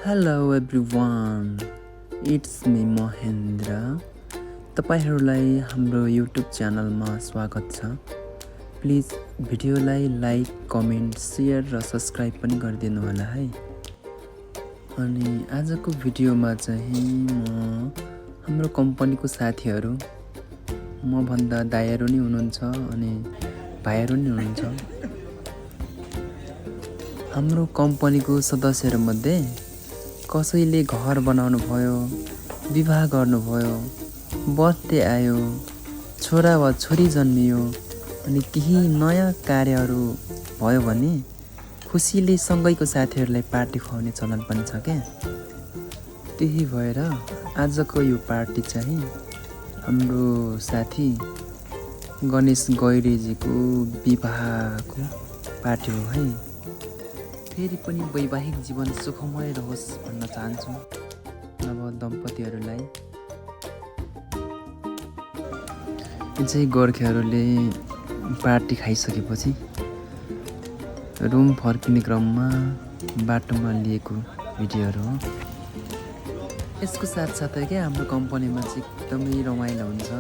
Hello everyone, it's me Mahendra. तपाईहरूलाई हाम्रो YouTube च्यानलमा स्वागत छ। प्लिज भिडियोलाई लाइक, कमेन्ट, सेयर र सब्सक्राइब पनि गरिदिनु होला है। अनि आजको भिडियोमा चाहिँ म हाम्रो कम्पनीको साथीहरू, मभन्दा दाइहरू नि हुनुहुन्छ अनि भाइहरू नि हुनुहुन्छ। हाम्रो कम्पनीको सदस्यहरूमध्ये कसैले घर बनाउनु भयो, विवाह गर्नुभयो, बर्थडे आयो, छोरा वा छोरी जन्मियो अनि केही नयाँ कार्यहरू भयो भने खुसीले सँगैको साथीहरूलाई पार्टी खुवाउने चलन पनि छ क्या। त्यही भएर आजको यो पार्टी चाहिँ हाम्रो साथी गणेश गैरेजीको विवाहको पार्टी हो है। फेरि पनि वैवाहिक जीवन सुखमय रहोस् भन्न चाहन्छु नव दम्पतिहरूलाई। चाहिँ गोर्खेहरूले पार्टी खाइसकेपछि रुम फर्किने क्रममा बाटोमा लिएको भिडियोहरू हो। यसको साथसाथै क्या हाम्रो कम्पनीमा चाहिँ एकदमै रमाइलो हुन्छ।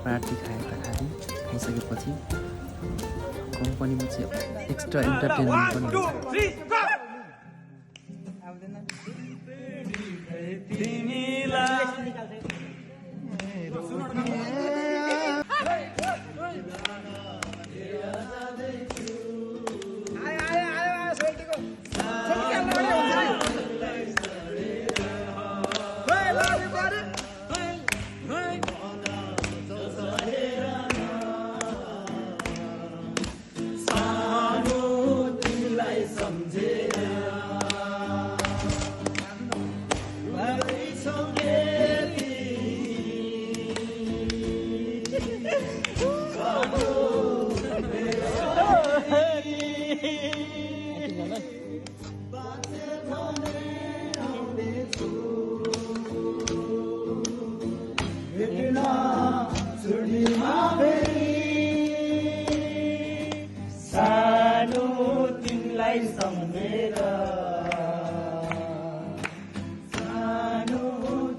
पार्टी खाइसकेपछि कम्पनीमा चाहिँ एक्स्ट्रा इन्टरटेनमेन्ट पनि हुन्छ। सानो तिमीलाई सम्झेर, सानो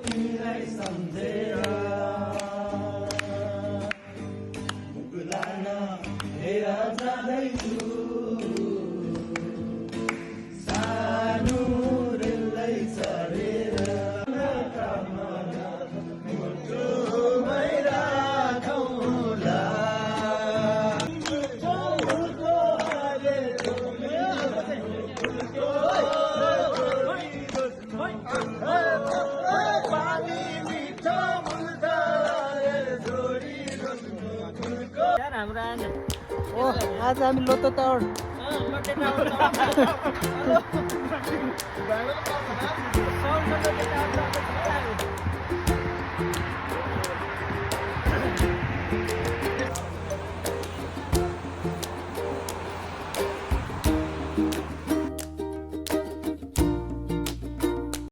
तिमीलाई सम्झेर मुकुलान हेर जाँदैछु। सानो रेललाई चढेर मुटुमै राखौँला। आज हामी लोतो टावर